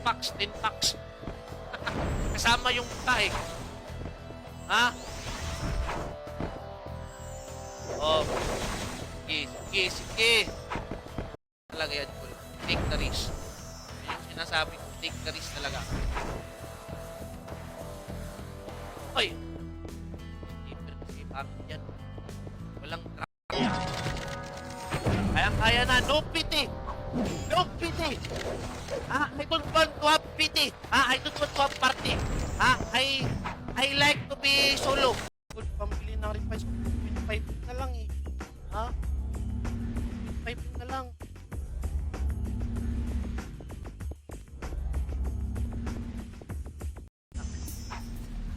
packs, 10 packs. Kasama yung tae. Ha? Oh. Sige. Talaga yan, Paul. Take the risk. Yun yung sinasabi ko, take the risk talaga. Ay! Keeper kasi bakit yan? Walang trap. Kaya na, no pity! No pity! I don't want to have pity! I don't want to have party! I like to be solo. Good, pambili ng revice. 5 na lang eh. Ha? 5 na lang.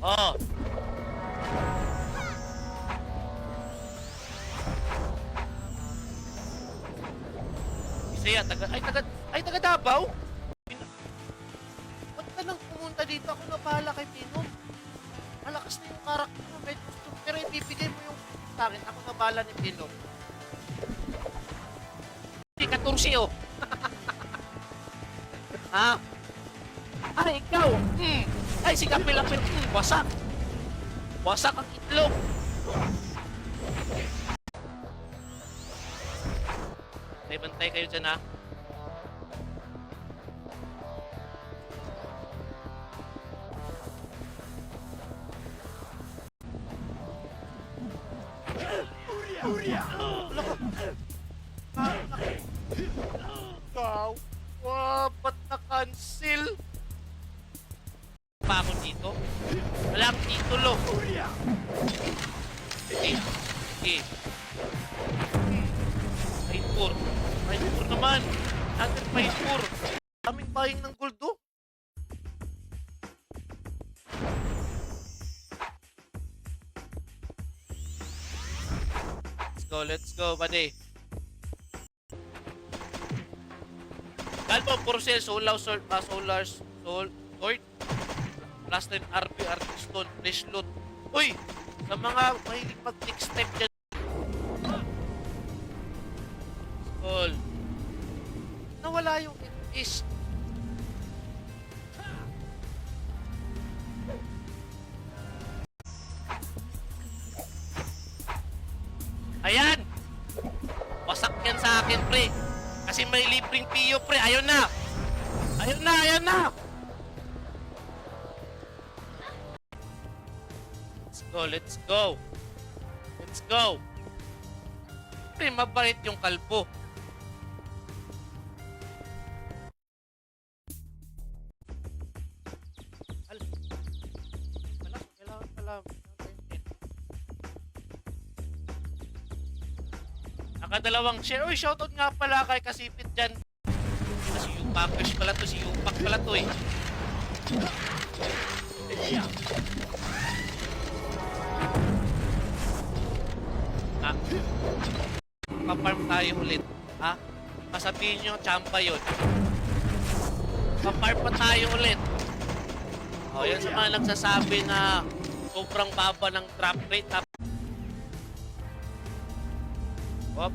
Oh. Isaya, taga Davao? Ba't ka nang pumunta dito? Ako na bahala kay Pinom. Malakas na yung karakter mo. May gusto. Pero ibibigay mo yung sa akin. Ako na bahala ni Pinom. Hindi, 14 oh. Ha? Ikaw. Ay, si Kapilapil. Wasak. Wasak ang itlog. Bantay kayo dyan, ha? Ikaw? Ba't na-cancel? Pa ako dito? Wala akong titulo. Sige. Painpur naman. Natin painpur. Daming buying ng gold, oh. Let's go, buddy. Kalpo, Porcel, Solar Sword, Sword, plus 10 RP, Artistone, Fresh Loot. Uy! Sa mga mahilig mag-next step dyan. Skull. Nawala yung is. Ayan! Wasak yan sa akin, pre. Kasi may libreng piyo, pre. Ayun na! Let's go! Pre, mabait yung kalbo. Kailangan pala. Nakadalawang share. Uy, shoutout nga pala kay Kasipit dyan. Si Yupakish pala to. Si Yupak pala to eh. Paparm tayo ulit. Ha? Pasabihin nyo, champa yun. Paparm pa tayo ulit. O, yan sa mga nagsasabi na sobrang baba ng drop rate. Hop.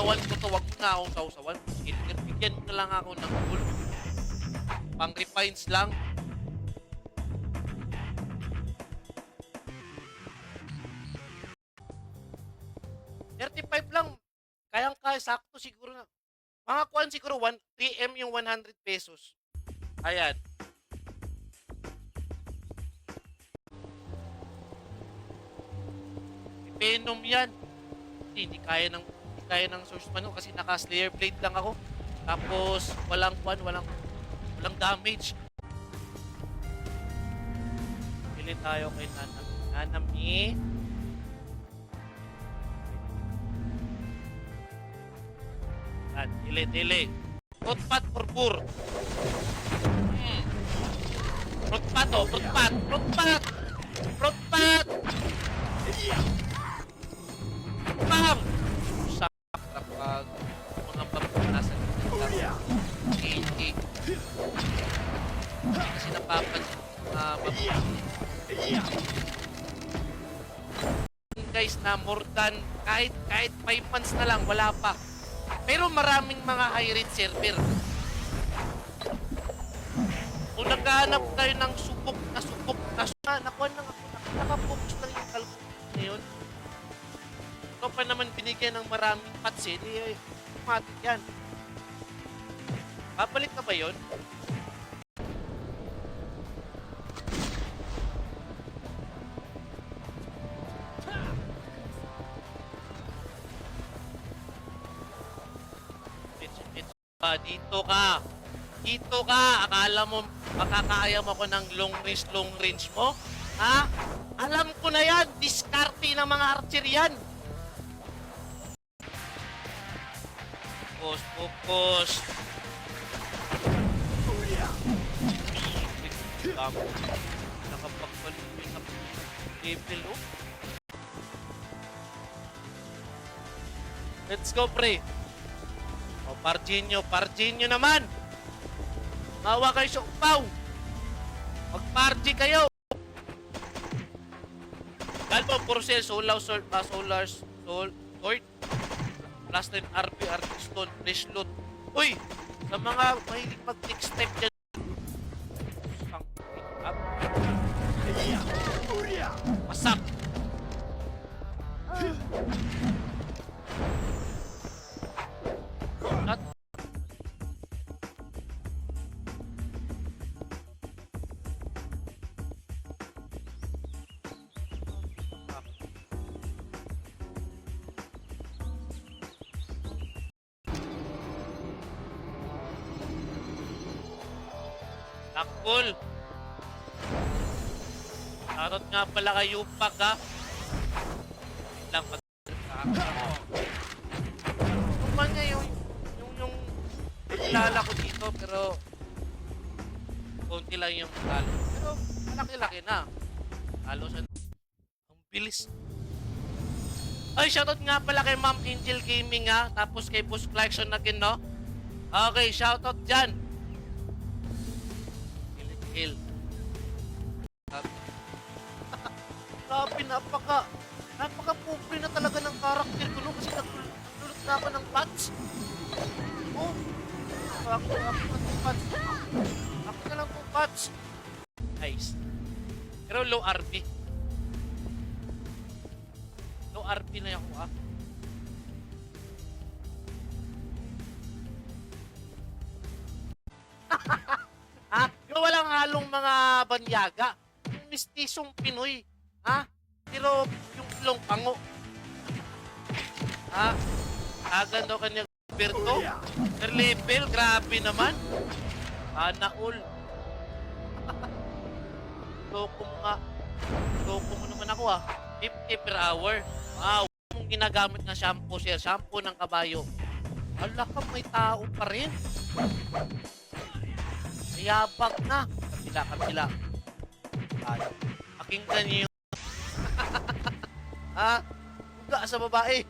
Sawan ko to, wag mo na akong sausawan. Bigyan mo na lang ako ng gold. Pang refines lang. $35 lang. Kayang-kaya, sakto siguro na. Mga kuwan siguro 3M yung 100 pesos. Ayan. Venom yan. Hindi kaya ng source man kasi naka-slayer blade lang ako. Tapos walang damage. Pili tayo kay Nanami. Dili. Rotpat purpur. Rotpat. Bam! Sakap pag mga papunasan kasi napapansin mga guys na more than kahit 5 months na lang, wala pa. Pero maraming mga high-rate server. Kung naghahanap kayo ng subok na nakuha lang ako, nakapokus lang yung kalbo ngayon. Ito pa naman binigyan ng maraming patch eh, automatic yan. Babalik ka ba yun? Dito ka. Dito ka. Akala mo makakaya mo ako ng long range mo? Ha? Alam ko na yan. Diskarte ng mga archer yan. Focus. Nakapagpalit yung level, oh. Let's go, pre. O, Parginyo naman. Mawa kayo sa upaw. Mag-party kayo. Galpo, Purcell, Solar Sword, Sword, Plus 10 RP, Stone, Fresh Loot. Uy! Sa mga mahilig mag-next step dyan. Masak! At Takbol! Tarot nga pala kay Yupak, ha? Wait lang, Kuman niya yung kilala ko dito, pero konti lang yung talo. Pero malaki-laki na. Talo sa... Ang bilis. Ay, shoutout nga pala kay Ma'am Angel Gaming, ha? Tapos kay Boss Collection again, no? Okay, shoutout dyan. Kill. Grabe, napaka-pobre na talaga ng karakter ko, no? Kasi nagdulot na ako ng patch. Oh, ako ng patch. Ako na lang po patch. Nice. Pero low RP. Low RP na ako, ah. Ha? Yung walang halong mga banyaga. Yung mistisong Pinoy. Ha? Pero yung ilong pango. Ha? Agan daw kanyang Berto. Per level, grabe naman. Naul. Loko mo nga. Loko mo naman ako, ha. 50 per hour. Wow. Yung ginagamit na shampoo, sir. Shampoo ng kabayo. Ala ka, may tao pa rin. Yabag na. Kabila. Pakinggan niyo. Ha? Buga sa babae.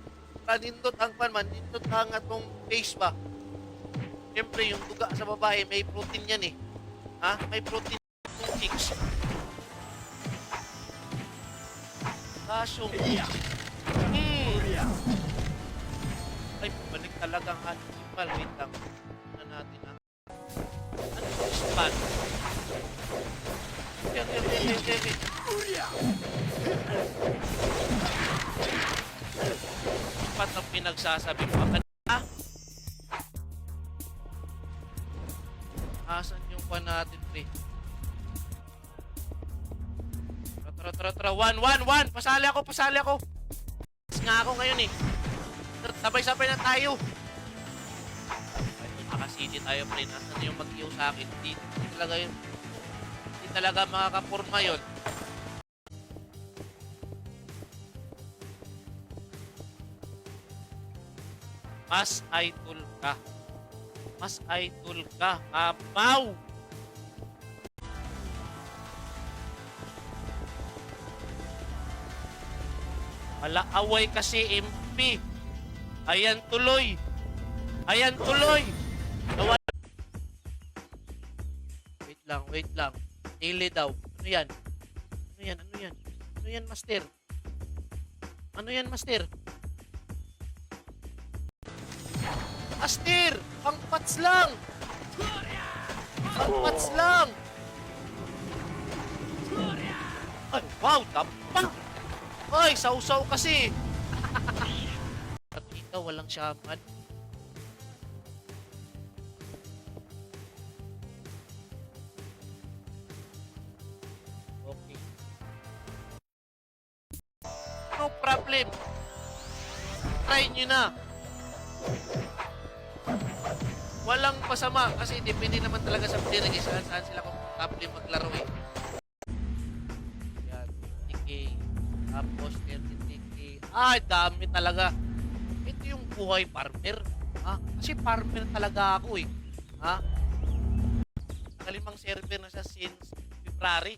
Panindot ang panman. Nindot ang atong face ba? Siyempre, yung buga sa babae, may protein yan, eh. Ha? May protein yung chicks. Kasyong. Ay, balik talagang animal. Wait lang. Na natin, ha? Ano yung spot? Okay. Spot ang pinagsasabi mo. Ha? Asan yung pa natin, pre? Tara. 1. Pasali ako. Nga ako ngayon, eh. Sabay-sabay na tayo. Nakasiti tayo, pre. Nasaan yung mag-iyaw sa akin? Hindi talaga makakapurma yun. Mas idol ka. Abaw! Malaaway kasi MP. Ayan tuloy. Wait lang. Daily daw. Ano yan, master? Ano yan, Master? Master! Ang pats lang! Ang pats lang! Ay, wow! Tapak! Ay, sausaw kasi! At ikaw, walang shaman. Okay. No problem. Try nyo na. Walang masama kasi depende naman talaga sa player kung saan sila comfortable maglaro eh. Yan, 50k. Tapos 30k. Ay, dami talaga. Ito yung buhay farmer. Ha? Kasi farmer talaga ako eh. Ha? Kalimang server na siya since February.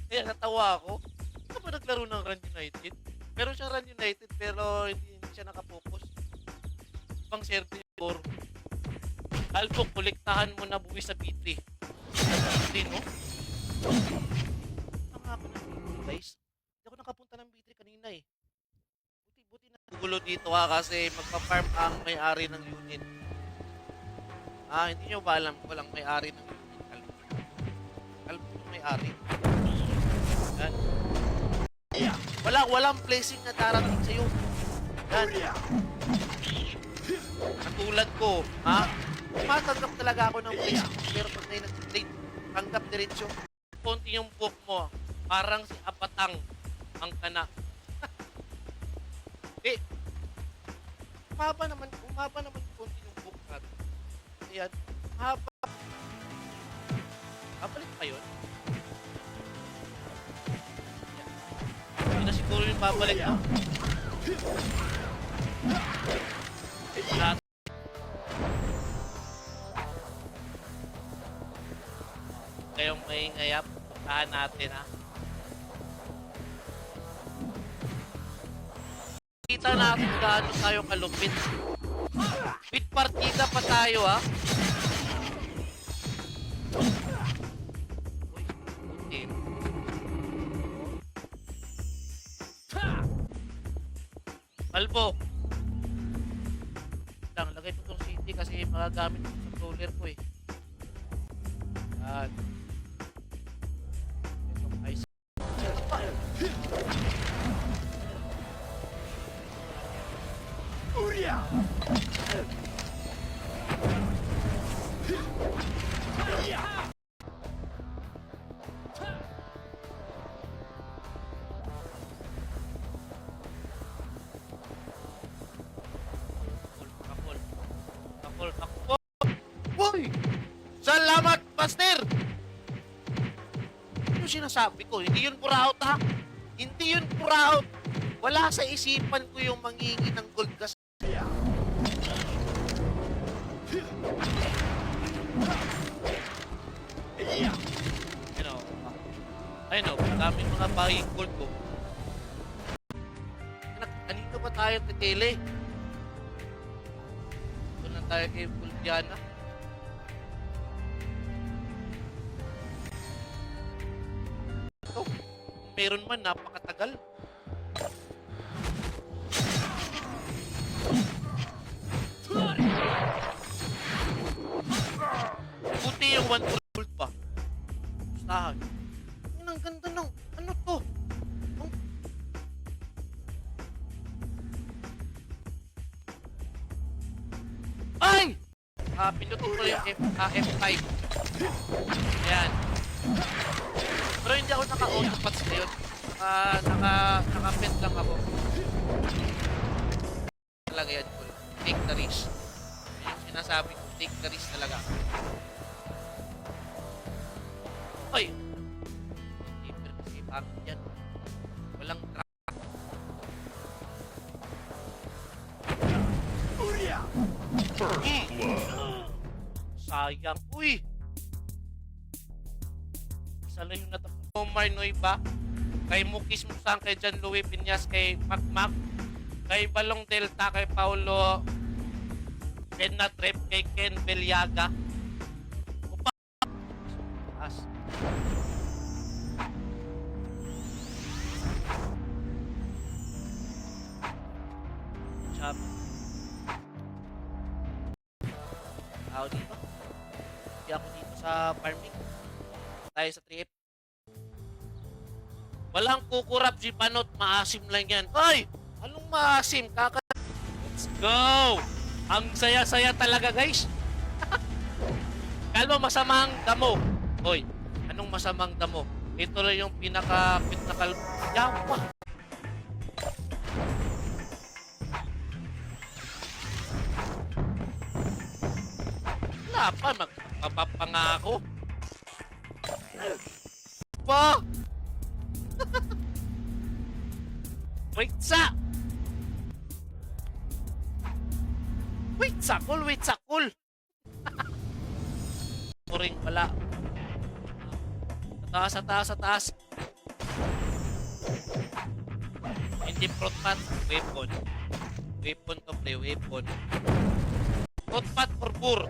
Kaya natawa ako. Hindi ka ba naglaro ng Run United? Meron siyang Run United pero hindi siya nakapokus. Ibang server yung Albo, kolektahan mo na buwi sa B3. Hindi, no? Tama ako ng B3, guys. Hindi ako nakapunta ng B3 kanina eh. Buti na gugulo dito ha kasi magpa-farm ang may-ari ng unit. Ah, hindi nyo ba alam? Walang may-ari ng unit. Albo yung may-ari. Yan. Walang blessing na darating sa'yo. Yan. Katulad ko, ha? Matanggap talaga ako ng blessing pero pag na nag-trade, tanggap diretsyo. Konti yung book mo, parang si Apatang ang kana. Eh, umaba naman konti yung book natin. Ayan, umaba. Babalik pa yun. Ayan. Hindi na siguro yung babalik mo. Lahat. Kayong may ngayap, puntahan natin ha. Kita natin gaano tayo kalupit. With partida pa tayo ha. Uy, putin. Albo. Lang, lagay ko tong city kasi magagamit ko sa controller ko eh. Yan. Ice. Uria! Takol. Uy! Salamat, Master! Ano sinasabi ko? Hindi yun puraut, ha? Hindi yun puraut. Wala sa isipan ko yung mangingi ng gold gas. I know, daming mga buying gold ko. Kanina ba tayo titili? Doon lang tayo kay Buldiana. Ito, meron man, napakatagal. Buti yung 1 gold pa. Gustahan. Ang ganda ng, ano to? Ay! Pinutin ko yung F5. Ayan. Pero hindi ako naka-autopats ngayon. Naka-pent lang ako. Talaga yan ko. Take the risk. Yung sinasabi ko, take the risk talaga. Ay! Deeper kasi bakit yan. Walang trap. Sayang. Uy! Isa lang yung natapos. Omar Noiba. Kay Mukis Musang, kay John Louis Piñas, kay Macmac, kay Balong Delta, kay Paulo Benatrep, kay Ken Belyaga. Upa! As. Tao dito. Hindi ako dito sa farming. Tayo sa 3F. Walang kukurap si Panot. Maasim lang yan. Ay! Anong maasim? Let's go! Ang saya-saya talaga, guys. Kalma, masamang damo. Hoy, anong masamang damo? Ito lang yung pinaka yawa. Wala pa, magpapapangako. Pa! Wait sa! Wait sa cool! Turing pala. Sa taas. Hindi fruit pat, weapon. Weapon to play, weapon. Fruit pat for bur.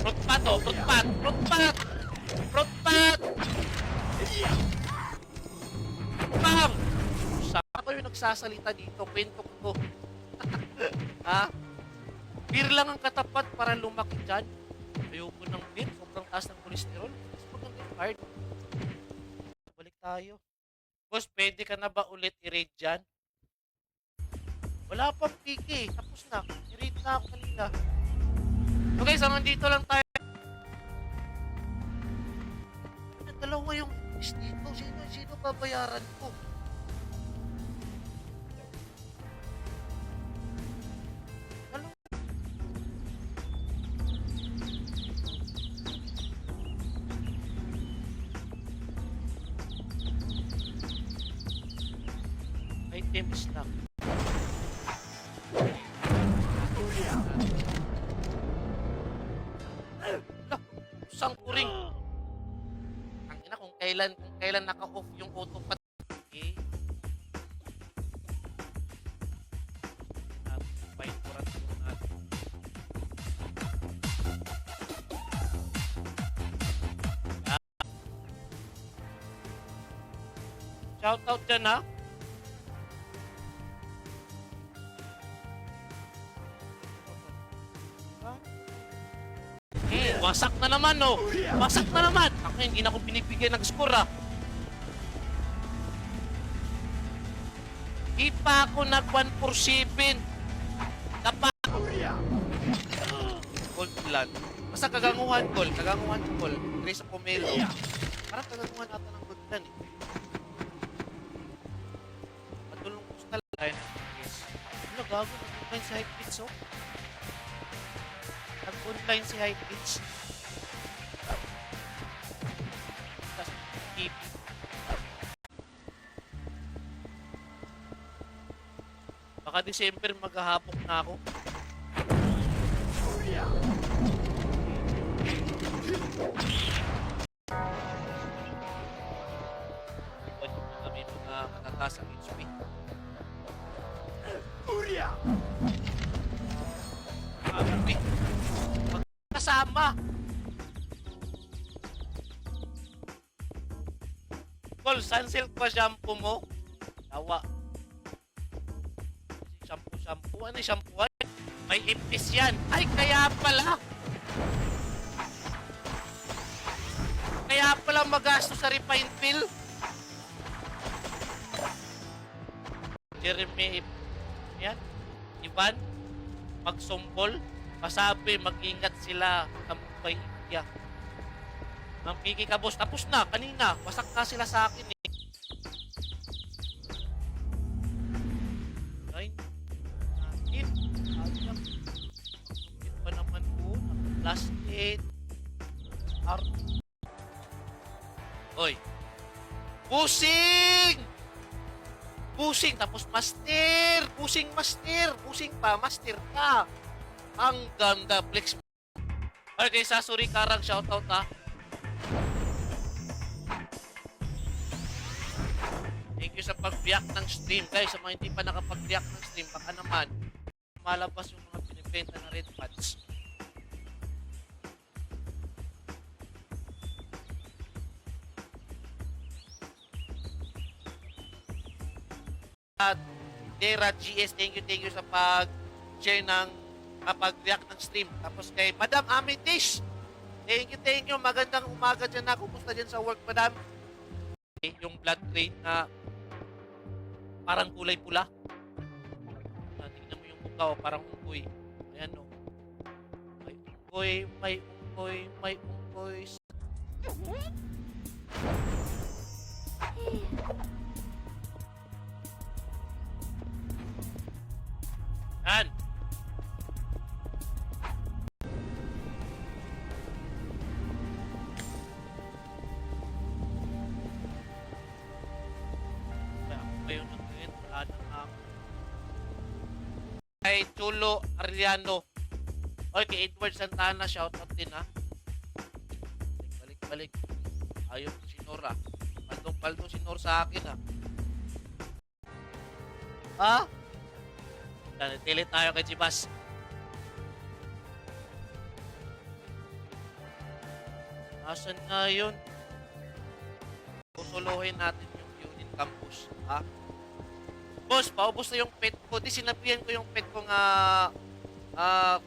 Fruit pat oh, fruit pat. Bam! Ako yung nagsasalita dito, kwento ko. Ha? Beer lang ang katapat para lumaki dyan. Ayoko ng beer, sobrang taas ng kolesterol. Mas maganda yung hard. Balik tayo. Boss, pwede ka na ba ulit i-raid dyan? Wala pang piki. Tapos na. I-raid na ako kanina. So guys, nandito lang tayo. Dalawa yung list dito. Sino babayaran ko? Items lang. Isang kuring. Ang ina kung kailan naka-off yung autopat. Okay. Fight for us natin. Shout out dyan ha. Wasak na naman, no? Wasak na naman! Ako hindi na ako binibigyan ng score, ah. Di pa ako nag 1 for 7. Napa... Gold plan. Basta kaganguhan, gold. Grace of Pomelo. Parang kaganguhan ata ng gold plan, eh. Matulong ko sa talaga. Ano, gago? Nag-online si High Pitch, oh? Nag-online si High Pitch. Baka December maghahapok na ako. Iwan yung kami mga matataas ang HP. Grabe. Magkasama. Col, sunsilk pa shampoo mo? Tawa. Shampoo. Ano yung shampoo? May ipis yan. Ay, kaya pala. Kaya pala magasto sa refine pill. Jeremy, yan. Ivan, magsumbol. Masabi, mag-ingat sila sa Mumbai, India. Ang piki ka, boss. Tapos na, kanina. Wasak na sila sa akin, eh. Pa naman po, last 8 Oy, pusing tapos master, pusing pa, master ka. Ang ganda, flex. Okay, sa sorry Karang, shoutout ha. Thank you sa pag-react ng stream, guys. Sa mga hindi pa nakapag-react ng stream, baka naman malabas yung mga binibenta na red pads. At Dera GS, thank you sa pag-share ng pag-react ng stream. Tapos kay Madam Amitish, thank you. Magandang umaga dyan na. Kumusta dyan sa work, Madam? Yung blood grade na parang kulay pula. Tingnan mo yung mukha, parang unggoy. Ayan, no. May unggoy. Yan. Ngayon wala na ako. Kay Chulo Ariano. Oy, kay Edward Santana, shoutout din ha. Balik. Ayaw ko si Nora. Paldong si Nora sa akin ha. Ha? Tilit tayo kay Jibas. Asan na yun? Susuluhin natin yung unit campus. Ha? Boss, paubos na yung pet ko. Di sinabihan ko yung pet ko nga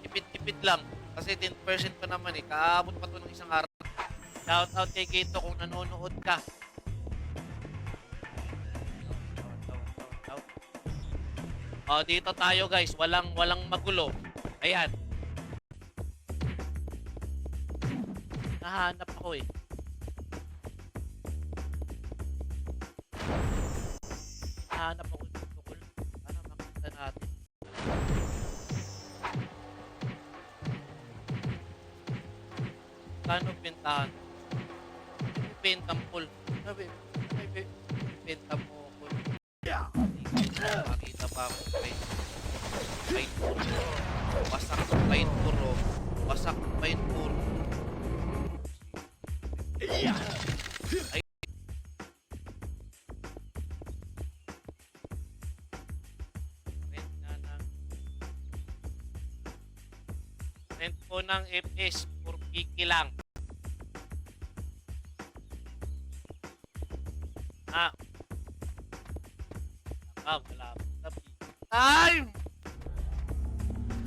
tipid-tipid lang. Kasi 10% pa naman eh. Kaabot pa to ng isang araw. Shout out kay Keto kung nanonood ka. Dito tayo guys. Walang magulo. Ayan. Nahanap ako eh. Nahanap ako ng tukol. Para makita natin. Kano bentahan? Bentang full. Sabi, benta mo full. Makita pa ako paint puro. Wasak paint puro. Wasak paint puro. Ay. Rent po ng FS for Kiki lang. Wala pa. Time!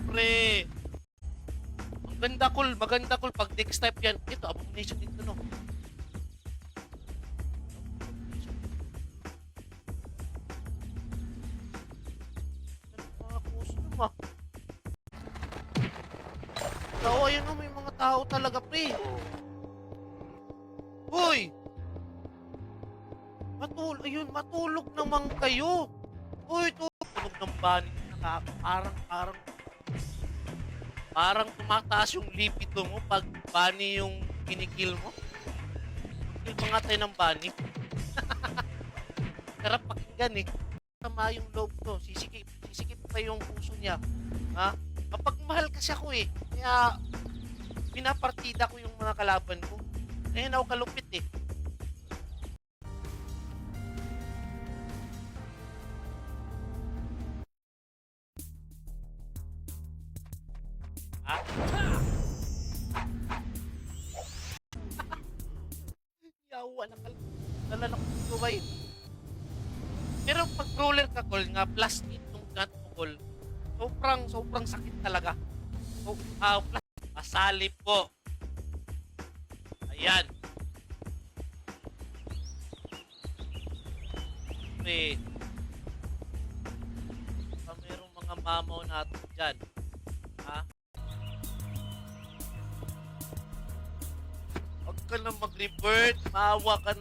Pre! Maganda cool. Pag next type yan, ito, abomination dito, no? Mga custom, ah. Ayun, no, may mga tao talaga, pre. Hoy! Matulog naman kayo. Uy, tulog ng bani. Parang tumataas yung libido mo pag bani yung kinikil mo. Kill pa nga tayo ng bani. Sarap pakinggan eh. Tama yung loob ko. Sisikip pa yung puso niya. Ha? Mapagmahal kasi ako eh. Kaya pinapartida ko yung mga kalaban ko. Ngayon ako kalupit eh. Yawa na kalala ko buhay. Pero pag roller ka call nga plus itong gun call, sobrang sakit talaga. So, plus masali po. Ayan. Okay. Mayroong mga mamaw natin dyan. Ha? Huwag ka na mag-revert. Maawa ka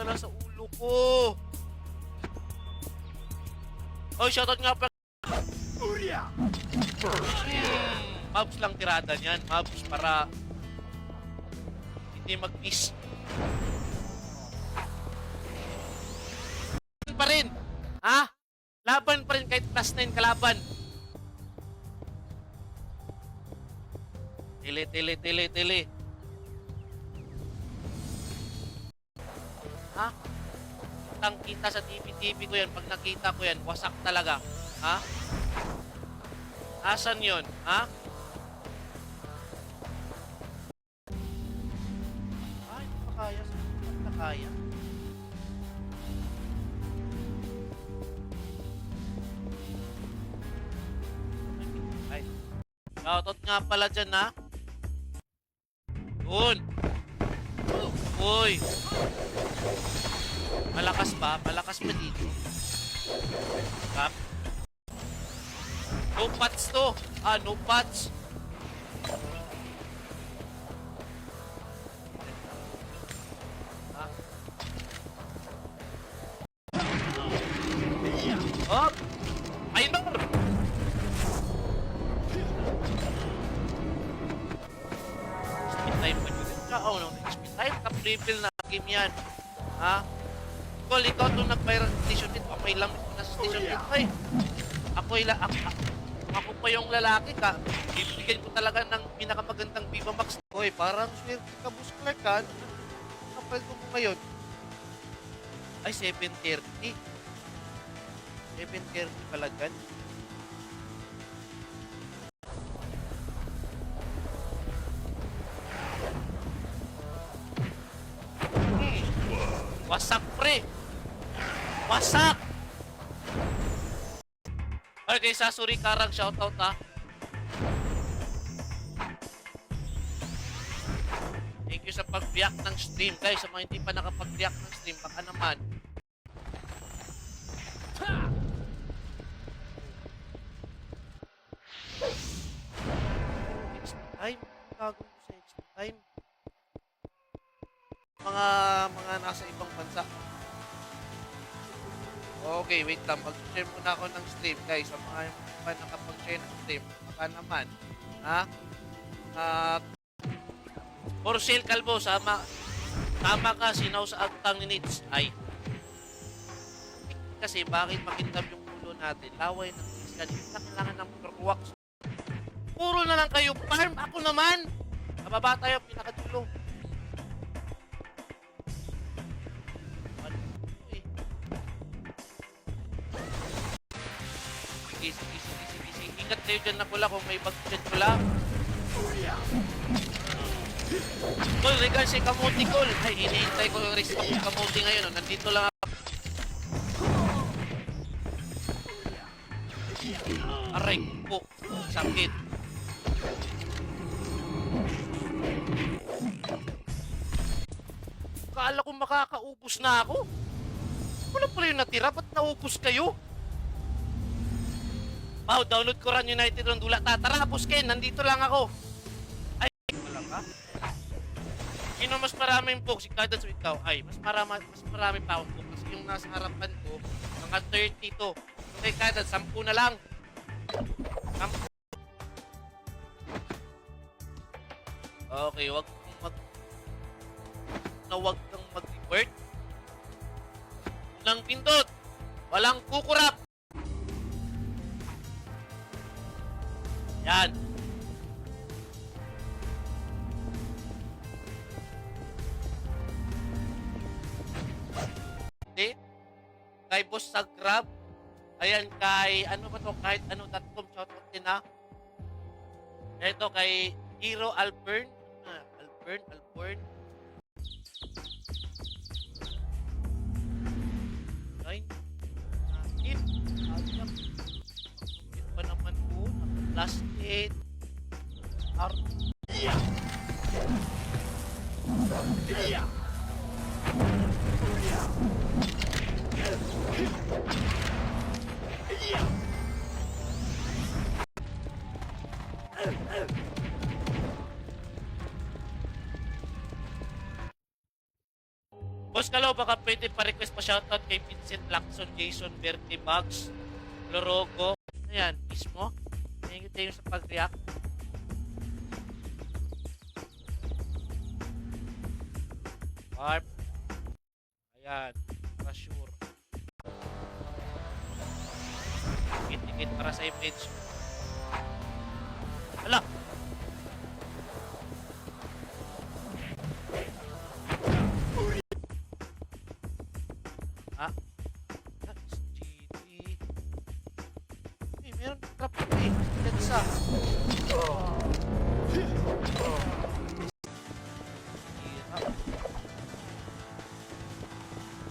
na sa ulo ko. Oh, shoutout nga pa. Mobs lang tirada niyan. Mobs para hindi mag-miss. Pa rin. Ha? Laban pa rin kahit plus 9 kalaban. Tili. Ha? Kitang kita sa TV ko yan. Pag nakita ko yan, wasak talaga. Ha? Asan yon? Ha? Ay, hindi pa kaya. Hindi pa kaya. Shoutout nga pala dyan, ha? Yun. Uy. Malakas ba? Malakas ba dito? Tap. No pots to. No pots. Oh! Minor! Speed time pa yun. Oh, no. Speed time. Top-level na game yan. Ha? Kol, ikaw itong nag-viral station dito. Ako lang ito na station dito eh. Ako pa yung lalaki ka. Bibigyan ko talaga ng pinakamagandang Viva Max. Hoy, parang swerte ka, Boss Clark, ha? Kapal ko mo ngayon. Ay, 7:30. 7:30 pala dyan. Wasak, pre! Wasak! Okay, Sasuri Karang, shoutout, ha? Thank you sa pag-react ng stream. Guys, sa mga hindi pa nakapag-react ng stream, baka naman. Extra time? Gagawin ko sa extra time. Mga nasa ibang bansa. Okay, wait lang. Mag-share muna ako ng stream, guys. Sa mga pa nakapag-share ng stream, baka naman. Ha? For sale, Kalbo, tama ka, sinaw sa agtang ni Nits. Ay. Kasi bakit makintab yung ulo natin? Laway ng iskan. Hindi na kailangan ng perkuwak. Puro na lang kayo farm. Ako naman. Kababa tayo, pinakadulo. Sige. Ingat kayo dyan na pula kung may bag-chat pula. Kol, regal si Kamuti, Kol. Ay, hinihintay ko yung restock ng Kamuti ngayon. Nandito lang ako. Aray po. Sakit. Kala ko makakaubos na ako. Wala pala yung natira. Ba't naubos kayo? Wow, download ko Run United ng Dula. Tara, Busken, nandito lang ako. Ay, wala ka? Sino mas maraming book? Si Kada sa ikaw. Ay, mas marami pa akong book. Kasi yung nasa harapan ko, mga 30 to. Okay, Kada, 10 na lang. 10. Okay, wag kang mag-report. Walang pindot. Walang kukurap. Yan. Okay. Kay Boss sa Grab. Ayan, kay ano ba to? Kahit ano.com. Shoutout din, ha. Ito kay Hero Alpern. Alpern. Nine. Natin. Ayak. Ito pa naman po. Last 8. Boss Kalaw, baka pwede pa-request pa shoutout kay Vincent Lacson, Jason Verde, Bugs, Lorogo. Ayan, mismo. Thank you sa pag-react. Warp. Ayan, Rasure. Tikit para sa image. Hala! SGD. Eh, meron trap ko eh. Letsa.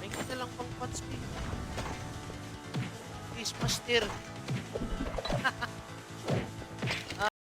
May kita lang pang pots eh. Please, master.